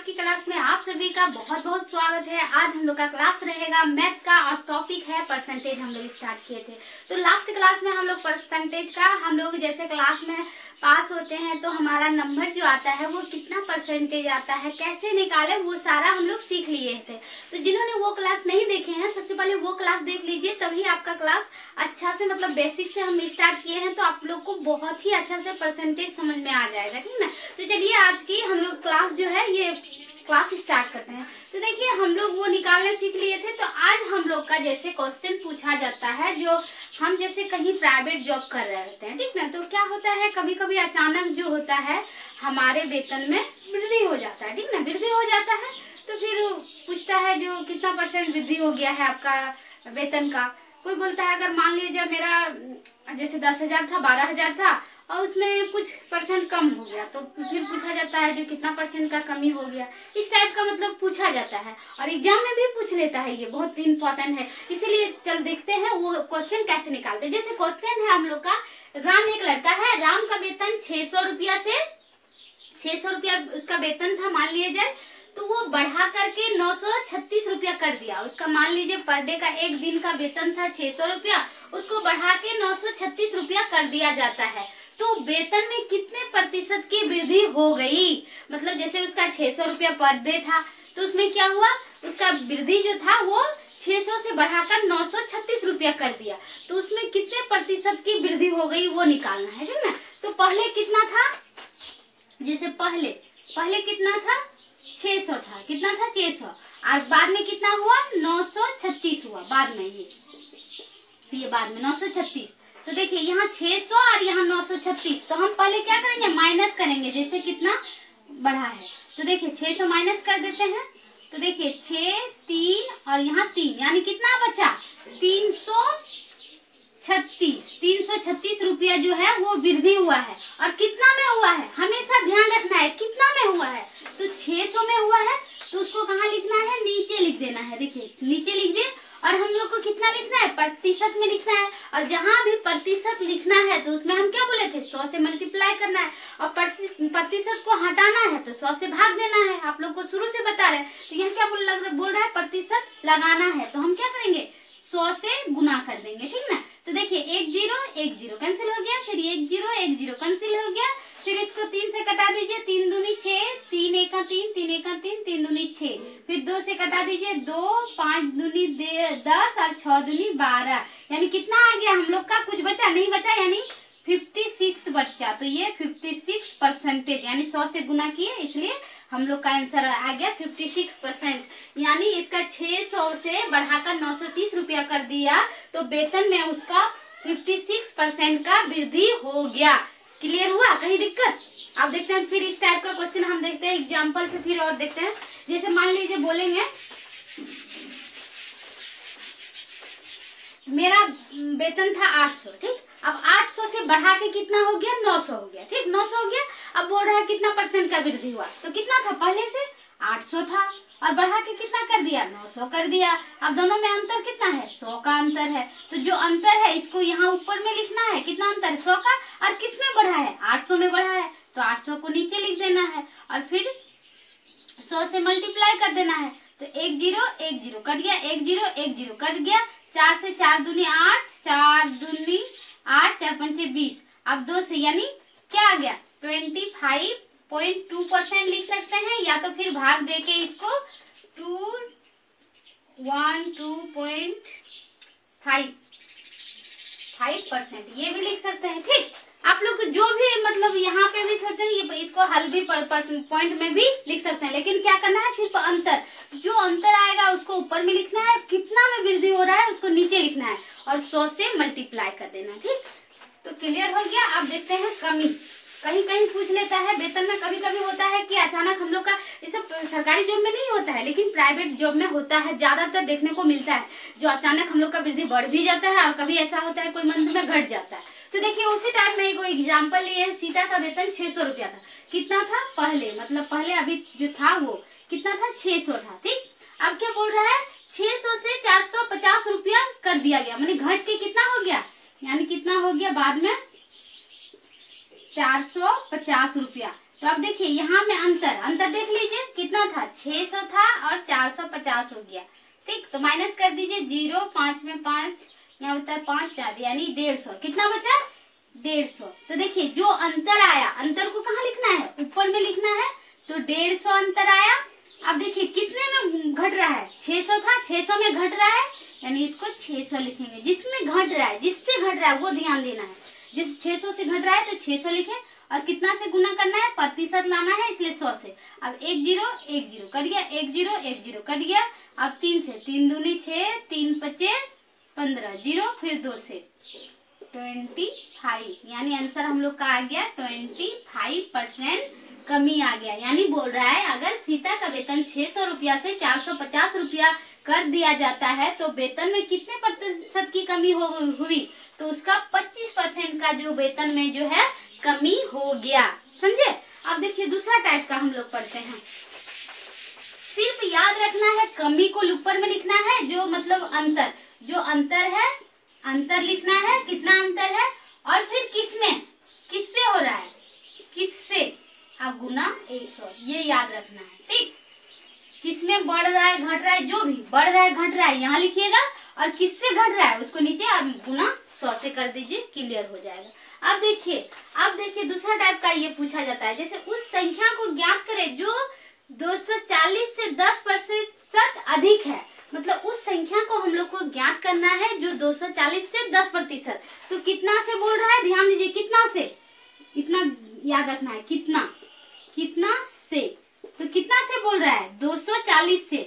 की क्लास में आप सभी का बहुत बहुत स्वागत है। आज हम लोग का क्लास रहेगा मैथ का और टॉपिक है परसेंटेज। हम लोग स्टार्ट किए थे तो लास्ट क्लास में हम लोग परसेंटेज का हम लोग जैसे क्लास में पास होते हैं तो हमारा नंबर जो आता है वो कितना परसेंटेज आता है, कैसे निकाले, वो सारा हम लोग सीख लिए थे। तो जिन्होंने वो क्लास नहीं देखे हैं सबसे पहले वो क्लास देख लीजिए, तभी आपका क्लास अच्छा से मतलब बेसिक से हम स्टार्ट किए हैं तो आप लोग को बहुत ही अच्छा से परसेंटेज समझ में आ जाएगा, ठीक ना। तो चलिए आज की हम लोग क्लास जो है ये क्लास स्टार्ट करते हैं। तो देखिए हम लोग वो निकालने सीख लिए थे, तो आज हम लोग का जैसे क्वेश्चन पूछा जाता है जो हम जैसे कहीं प्राइवेट जॉब कर रहे होते हैं, ठीक ना। तो क्या होता है कभी कभी अचानक जो होता है हमारे वेतन में वृद्धि हो जाता है, ठीक ना, वृद्धि हो जाता है। तो फिर पूछता है जो कितना परसेंट वृद्धि हो गया है आपका वेतन का। कोई बोलता है अगर मान लीजिए मेरा जैसे 10,000 था 12,000 था और उसमें कुछ परसेंट कम हो गया, तो फिर पूछा जाता है जो कितना परसेंट का कमी हो गया। इस टाइप का मतलब पूछा जाता है और एग्जाम में भी पूछ लेता है, ये बहुत इंपॉर्टेंट है। इसीलिए चल देखते हैं वो क्वेश्चन कैसे निकालते हैं। जैसे क्वेश्चन है हम लोग का, राम एक लड़का है, राम का वेतन 600 रुपया से 600 रुपया उसका वेतन था मान लिया जाए, तो वो बढ़ा करके 936 रुपया कर दिया। उसका मान लीजिए पर डे का एक दिन का वेतन था 600 रुपया, उसको बढ़ा के 936 रुपया कर दिया जाता है। तो वेतन में कितने प्रतिशत की वृद्धि हो गई, मतलब जैसे उसका 600 रुपया पर डे था तो उसमें क्या हुआ, उसका वृद्धि जो था वो 600 से बढ़ाकर 936 रुपया कर दिया, तो उसमें कितने प्रतिशत की वृद्धि हो गई वो निकालना है, ठीक ना। तो पहले कितना था, जैसे पहले कितना था 600 था, कितना था 600 और बाद में कितना हुआ 936 हुआ, बाद में ये बाद में 936। तो देखिए यहाँ 600 और यहाँ 936, तो हम पहले क्या करेंगे माइनस करेंगे, जैसे कितना बढ़ा है। तो देखिए 600 माइनस कर देते हैं, तो देखिए 6 3 और यहाँ 3 यानी कितना बचा 336 रुपया जो है वो वृद्धि हुआ है। और कितना में हुआ है हमेशा ध्यान रखना है, कितना में हुआ है, तो 600 में हुआ है तो उसको कहाँ लिखना है, नीचे लिख देना है। देखिए नीचे लिख दे और हम लोग को कितना लिखना है, प्रतिशत में लिखना है। और जहाँ भी प्रतिशत लिखना है तो उसमें हम क्या बोले थे 100 से मल्टीप्लाई करना है और प्रतिशत को हटाना है तो 100 से भाग देना है। आप लोग को शुरू से बता रहे हैं, तो यहाँ क्या बोल रहा है प्रतिशत लगाना है, तो हम क्या करेंगे 100 से गुना कर देंगे, ठीक ना। तो देखिए 1 0 कैंसिल हो गया, फिर 1 0 कैंसिल हो गया, फिर इसको 3 से कटा दीजिए, 3 दूनी 6, 3 1 3, 3 1 3, 3 दूनी 6, फिर 2 से कटा दीजिए 2, 5 दूनी 10 और 6 दूनी 12, यानी कितना आ गया हम लोग का, कुछ बचा नहीं बचा, यानी 56 बचा। तो ये 56% यानी 100 से गुना किए इसलिए हम लोग का आंसर आ गया 56%, यानी इसका 600 से बढ़ाकर 930 रुपया कर दिया तो वेतन में उसका 56% का वृद्धि हो गया। क्लियर हुआ, कहीं दिक्कत। अब देखते हैं फिर इस टाइप का क्वेश्चन हम देखते हैं एग्जाम्पल से, फिर और देखते हैं। जैसे मान लीजिए बोलेंगे मेरा वेतन था 800, ठीक, अब 800 से बढ़ा के कितना हो गया 900 हो गया, ठीक, 900 हो गया। अब बोल रहा है कितना परसेंट का वृद्धि हुआ, तो कितना था पहले से 800 था और बढ़ा के कितना कर दिया 900 कर दिया। अब दोनों में अंतर कितना है 100 का अंतर है, तो जो अंतर है इसको यहाँ ऊपर में लिखना है, कितना अंतर है 100 का, और किस में बढ़ा है 800 में बढ़ा है, तो 800 को नीचे लिख देना है और फिर 100 से मल्टीप्लाई कर देना है। तो 1 0 कट गया, 1 0 कट गया, 4 से 4 दूनी 8, 4 दूनी 8, 4 पंचे 20, अब 2 से यानी क्या आ गया 25.2% लिख सकते हैं, या तो फिर भाग देके इसको 212.5% ये भी लिख सकते हैं, ठीक। आप लोग जो भी मतलब यहाँ पे भी सोचते हैं इसको हल भी पॉइंट में भी लिख सकते हैं, लेकिन क्या करना है सिर्फ अंतर, जो अंतर आएगा उसको ऊपर में लिखना है, कितना में वृद्धि हो रहा है उसको नीचे लिखना है और 100 से मल्टीप्लाई कर देना, ठीक। तो क्लियर हो गया। अब देखते हैं कमी, कहीं कहीं पूछ लेता है वेतन में, कभी कभी होता है कि अचानक हम लोग का, ये सब सरकारी जॉब में नहीं होता है लेकिन प्राइवेट जॉब में होता है, ज्यादातर देखने को मिलता है जो अचानक हम लोग का वृद्धि बढ़ भी जाता है और कभी ऐसा होता है कोई मंथ में घट जाता है। तो देखिए उसी टाइप में कोई एग्जाम्पल लिए है, सीता का वेतन 600 रुपया था, कितना था पहले, मतलब पहले अभी जो था वो कितना था 600 था, ठीक। अब क्या बोल रहा है 600 से 450 रुपया कर दिया गया, माने घट के कितना हो गया, यानी कितना हो गया बाद में 450 रुपया। तो अब देखिए यहाँ में अंतर देख लीजिए कितना कितना था, 600 था और 450 हो गया। ठीक, तो माइनस कर दीजिए 0, 5 में 5, यहाँ बता 5 4 यानी 150। कितना बचा, 150। तो देखिए जो अंतर आया, अंतर को कहाँ लिखना है, ऊपर में लिखना है, तो 150 अंतर आया। अब देखिए कितने में घट रहा है, 600 था, 600 में घट रहा है, यानी इसको 600 लिखेंगे। जिसमें घट रहा है, जिससे घट रहा है वो ध्यान देना है। जिस 600 से घट रहा है तो 600 लिखे, और कितना से गुना करना है, प्रतिशत लाना है, इसलिए 100 से। अब 1 0 1 0 कट गया, 1 0 1 0 कट गया। अब 3 से, 3 दूनी 6, 3 5 15, 0 फिर 2 से 25, यानी आंसर हम लोग का आ गया 25% कमी आ गया। यानी बोल रहा है अगर सीता का वेतन 600 रुपया से 450 रुपया कर दिया जाता है तो वेतन में कितने प्रतिशत की कमी हुई, तो उसका 25% का जो वेतन में जो है कमी हो गया। समझे। अब देखिए दूसरा टाइप का हम लोग पढ़ते हैं। सिर्फ याद रखना है कमी को ऊपर में लिखना है, जो मतलब अंतर, जो अंतर है अंतर लिखना है, कितना अंतर है, और फिर किसमें, किससे हो रहा है, किससे, अब गुना 100, ये याद रखना है। ठीक, किसमें बढ़ रहा है घट रहा है, जो भी बढ़ रहा है घट रहा है यहाँ लिखिएगा, और किससे घट रहा है उसको नीचे अब गुना 100 से कर दीजिए, क्लियर हो जाएगा। अब देखिए दूसरा टाइप का ये पूछा जाता है, जैसे उस संख्या को ज्ञात करें जो 240 से 10% अधिक है। मतलब उस संख्या को हम लोग को ज्ञात करना है जो 240 से 10%। तो कितना से बोल रहा है, ध्यान दीजिए, कितना से, इतना याद रखना है, कितना से, तो कितना से बोल रहा है, 240 से,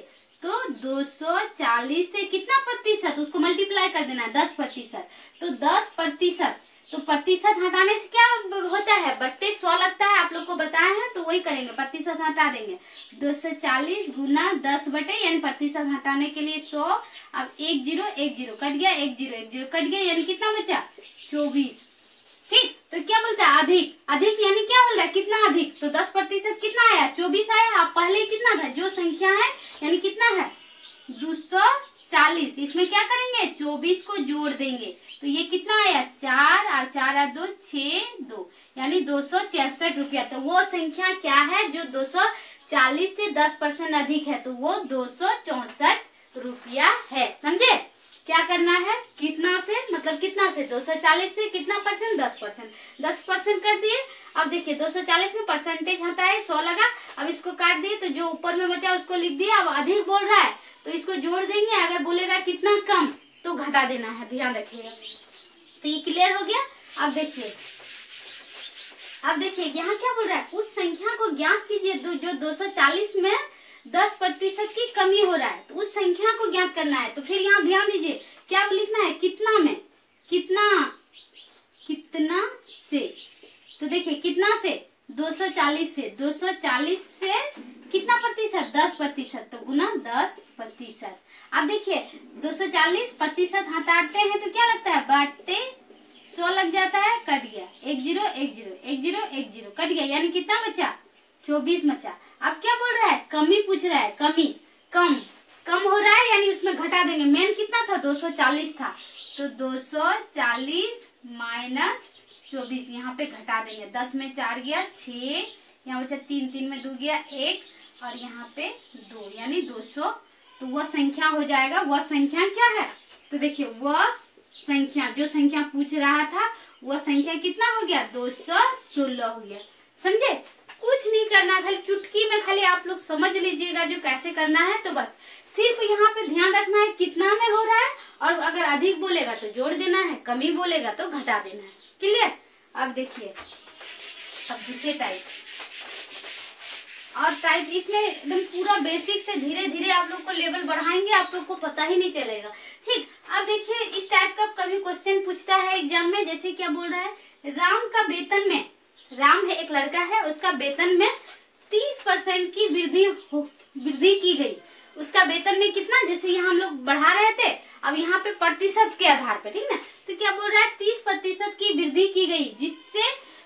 तो 240 से कितना प्रतिशत, उसको मल्टीप्लाई कर देना है 10%, तो 10%, तो प्रतिशत हटाने से क्या होता है, बट्टे 100 लगता है, आप लोग को बताया है, तो वही करेंगे, प्रतिशत हटा देंगे, 240 गुना 10 बटे, यानी प्रतिशत हटाने के लिए 100। अब 1 0 1 0 कट गया, 1 0 1 0 कट गया, यानी कितना बचा, 24। ठीक, तो क्या बोलता है, अधिक, अधिक यानी क्या बोल रहा है, कितना अधिक, तो 10% कितना आया, 24 आया। अब पहले कितना था, जो संख्या है यानी कितना है 240, इसमें क्या करेंगे 24 को जोड़ देंगे, तो ये कितना आया 4 और 4 और 2 6 2, यानी 266 रुपया। तो वो संख्या क्या है जो 240 से 10% अधिक है, तो वो 264 रुपया है। समझे। क्या करना है, कितना से, मतलब कितना से, 240 से कितना परसेंट, 10%, 10% कर दिए। अब देखिए 240 में परसेंटेज हटाए, 100 लगा, अब इसको काट दिए, तो जो ऊपर में बचा उसको लिख दिया। अब अधिक बोल रहा है तो इसको जोड़ देंगे, अगर बोलेगा कितना कम तो घटा देना है, ध्यान रखिएगा। तो ये क्लियर हो गया। अब देखिए यहाँ क्या बोल रहा है, उस संख्या को ज्ञात कीजिए जो 240 में 10% की कमी हो रहा है, तो उस संख्या को ज्ञात करना है। तो फिर यहाँ ध्यान दीजिए क्या लिखना है, कितना में, कितना से, तो देखिए कितना से, 240 से, 240 से कितना प्रतिशत, 10%, तो गुना 10%। अब देखिए 240% हटाते हैं तो क्या लगता है, बट्टे 100 लग जाता है, कट गया, 1 0 1 0 1 0 1 0 कट गया, यानी कितना बचा, 24 बचा। अब क्या बोल रहा है, कमी पूछ रहा है, कमी, कम हो रहा है, यानी उसमें घटा देंगे। मेन कितना था, 240 था, तो 240 माइनस 24, यहाँ पे घटा देंगे, 10 में 4 गया 6, यहाँ बचा 3, 3 में 2 गया 1, और यहाँ पे 2, यानी 200। तो वह संख्या हो जाएगा, वह संख्या क्या है, तो देखिए वह संख्या, जो संख्या पूछ रहा था वह संख्या कितना हो गया, 216 हो गया। समझे। कुछ नहीं करना, खाली चुटकी में खाली आप लोग समझ लीजिएगा जो कैसे करना है। तो बस सिर्फ यहाँ पे ध्यान रखना है कितना में हो रहा है, और अगर अधिक बोलेगा तो जोड़ देना है, कमी बोलेगा तो घटा देना है। क्लियर। अब देखिए अब दूसरे टाइप, और टाइप इसमें एकदम पूरा बेसिक से धीरे धीरे आप लोग को लेवल बढ़ाएंगे, आप लोग को पता ही नहीं चलेगा। ठीक। अब देखिए इस टाइप का कभी क्वेश्चन पूछता है एग्जाम में, जैसे क्या बोल रहा है, राम का वेतन में, राम है एक लड़का है, उसका वेतन में 30% की वृद्धि की गई। उसका वेतन में कितना, जैसे यहाँ हम लोग बढ़ा रहे थे, अब यहाँ पे प्रतिशत के आधार पे, ठीक ना, तो क्या बोल रहा है 30% की वृद्धि की गई,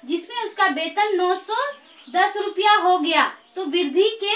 जिसमें उसका वेतन 910 रुपया हो गया। तो वृद्धि के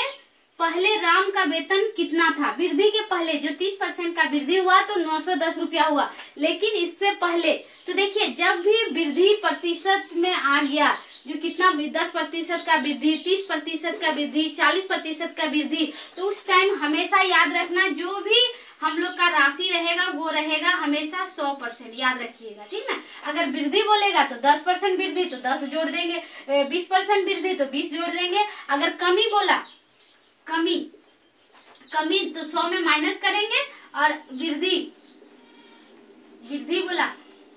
पहले राम का वेतन कितना था, वृद्धि के पहले जो 30% का वृद्धि हुआ तो 910 रुपया हुआ, लेकिन इससे पहले, तो देखिए जब भी वृद्धि प्रतिशत में आ गया, जो कितना 10% का वृद्धि, 30% का वृद्धि, 40% का वृद्धि, तो उस टाइम हमेशा याद रखना जो भी हम लोग का राशि रहेगा वो रहेगा हमेशा 100%, याद रखिएगा, ठीक ना। अगर वृद्धि बोलेगा तो 10% वृद्धि तो 10 जोड़ देंगे, 20% वृद्धि तो 20 जोड़ देंगे। अगर कमी बोला, कमी तो 100 में माइनस करेंगे, और वृद्धि बोला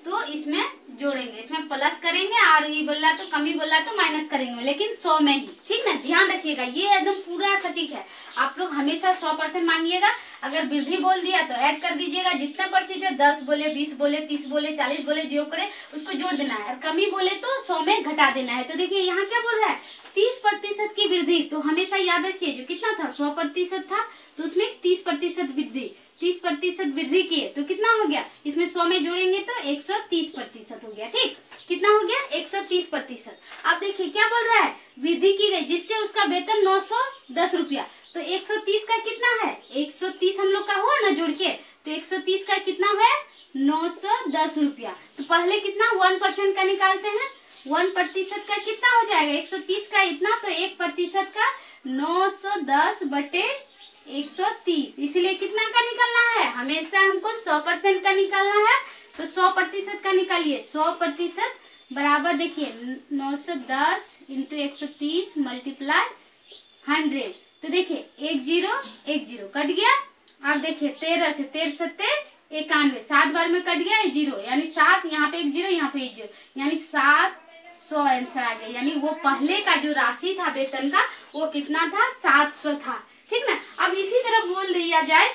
तो इसमें जोड़ेंगे, इसमें प्लस करेंगे, और ये बोला तो कमी बोला तो माइनस करेंगे, लेकिन 100 में ही, ठीक ना। ध्यान रखिएगा, ये एकदम पूरा सटीक है। आप लोग हमेशा 100% मानिएगा। अगर वृद्धि बोल दिया तो ऐड कर दीजिएगा, जितना परसेंट है 10 बोले, 20 बोले, 30 बोले, 40 बोले, जो करे उसको जोड़ देना है। और कमी बोले तो 100 में घटा देना है। तो देखिए यहाँ क्या बोल रहा है, 30% की वृद्धि, तो हमेशा याद रखिए जो कितना था 100% था, तो उसमें 30% वृद्धि, 30% वृद्धि किए तो कितना हो गया, इसमें 100 में जोड़ेंगे तो 130% हो गया, ठीक। कितना हो गया 130%। अब देखिए क्या बोल रहा है, वृद्धि की गई जिससे उसका वेतन 910 रुपया, तो 130 का कितना है, 130 हम लोग का हुआ ना जोड़ के, तो 130 का कितना है 910 रुपया। तो पहले कितना 1% का निकालते हैं, 1% का कितना हो जाएगा, 130 का इतना, तो 1% का 910 बटे 130, इसलिए कितना का निकालना है, हमेशा हमको 100% का निकालना है। तो 100% का निकालिए, 100% बराबर देखिए 910 इंटू 130 मल्टीप्लाई 100, तो देखिए 1 0 कट गया। अब देखिए 13 से 13 सत्ते 91, 7 बार में कट गया 0, यानी 7, यहाँ पे 1 0, यहाँ पे 1 0, यानी 700 आंसर आ गया। यानी वो पहले का जो राशि था वेतन का वो कितना था, 700 था, ठीक ना। अब इसी तरह बोल दिया जाए,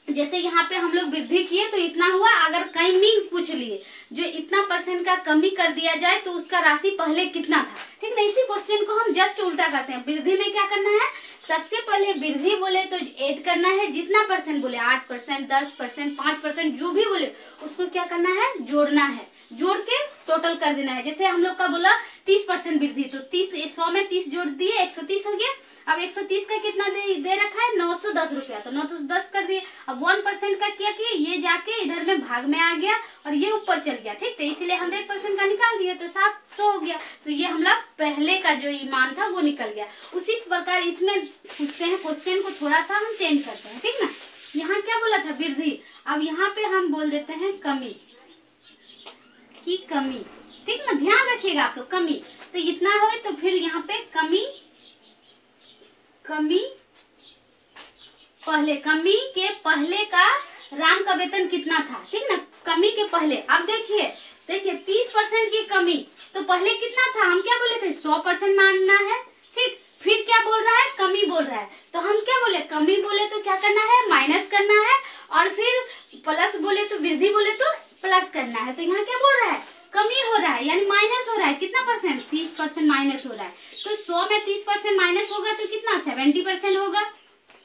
जैसे यहाँ पे हम लोग वृद्धि किए तो इतना हुआ, अगर कमी पूछ लिए जो इतना % का कमी कर दिया जाए तो उसका राशि पहले कितना था, ठीक ना। इसी क्वेश्चन को हम जस्ट उल्टा करते हैं। वृद्धि में क्या करना है, सबसे पहले वृद्धि बोले तो ऐड करना है, जितना % बोले 8%, 10%, 5% जो भी बोले उसको क्या करना है, जोड़ना है, जोड़ के टोटल कर देना है। जैसे हम लोग का बोला 30% वृद्धि, तो 100 में 30 जोड़ दिए 130 हो गया। अब 130 का कितना दे रखा है 910 रुपया, तो 910 कर दिए। अब 1% का क्या किया, ये जाके इधर में भाग में आ गया और ये ऊपर चल गया, ठीक। तो इसलिए 100% का निकाल दिए तो 700 हो गया। तो ये हम लोग पहले का जो मान था वो निकल गया। उसी प्रकार इसमें पूछते हैं, क्वेश्चन को थोड़ा सा हम चेंज करते हैं, ठीक ना। यहाँ क्या बोला था वृद्धि, अब यहाँ पे हम बोल देते हैं कमी की कमी, ठीक ना। ध्यान रखिएगा आप लोग, कमी तो इतना हो तो फिर यहाँ पे कमी पहले, कमी के पहले का राम का वेतन कितना था, ठीक ना। कमी के पहले, अब देखिए 30% की कमी, तो पहले कितना था, हम क्या बोले थे 100% मानना है, ठीक। फिर क्या बोल रहा है, कमी बोल रहा है, तो हम क्या बोले, कमी बोले तो क्या करना है, माइनस करना है, और फिर प्लस बोले तो वृद्धि बोले तो प्लस करना है। तो यहाँ क्या बोल रहा है, कमी हो रहा है, यानी माइनस हो रहा है, कितना %, 30% माइनस हो रहा है। तो 100 में 30% माइनस होगा तो कितना 70% होगा।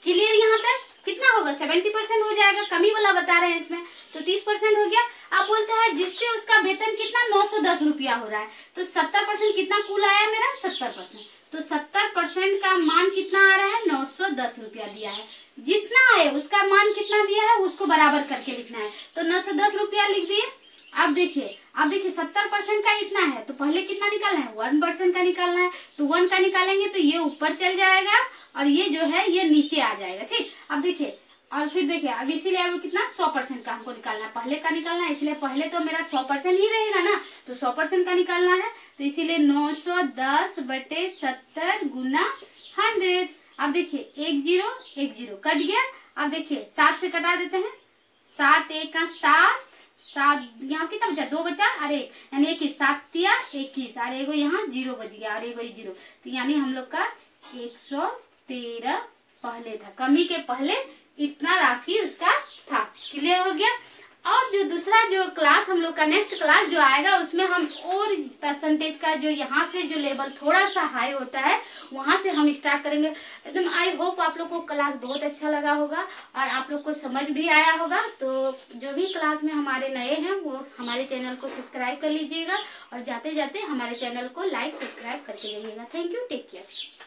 क्लियर, यहाँ तक कितना होगा 70% हो जाएगा, कमी वाला बता रहे हैं इसमें, तो 30% हो गया। अब बोलता है जिससे उसका वेतन कितना 910 रुपया हो रहा है, तो 70% कितना कुल आया मेरा 70%, तो 70% का मान कितना आ रहा है 910 रुपया दिया है। जितना है उसका मान कितना दिया है उसको बराबर करके लिखना है, तो 910 रुपया लिख दिए। अब देखिए 70% का इतना है, तो पहले कितना निकालना है 1% का निकालना है, तो 1 का निकालेंगे तो ये ऊपर चल जाएगा और ये जो है ये नीचे आ जाएगा, ठीक। अब देखिए, और फिर देखिए अब इसीलिए अब कितना 100% का हमको निकालना है, पहले का निकालना है, इसलिए पहले तो मेरा 100% ही रहेगा ना, तो 100% का निकालना है, तो इसीलिए 910 बटे 70 गुना 100। अब देखिए 1 0 कट गया। अब देखिए 7 से कटा देते हैं, 7 1 का 7 यहाँ कितना बचा 2 बचा, अरे यानी 21, 7 तिया 21, और एगो यहाँ 0 बच गया और एगो 0, तो यानी हम लोग का 113 पहले था, कमी के पहले इतना राशि उसका था। क्लियर हो गया। और जो दूसरा जो क्लास हम लोग का नेक्स्ट क्लास जो आएगा उसमें हम और % का जो यहाँ से जो लेवल थोड़ा सा हाई होता है वहां से हम स्टार्ट करेंगे। एकदम आई होप आप लोग को क्लास बहुत अच्छा लगा होगा और आप लोग को समझ भी आया होगा। तो जो भी क्लास में हमारे नए हैं वो हमारे चैनल को सब्सक्राइब कर लीजिएगा और जाते जाते हमारे चैनल को लाइक सब्सक्राइब करके जाइएगा। Thank you, take care.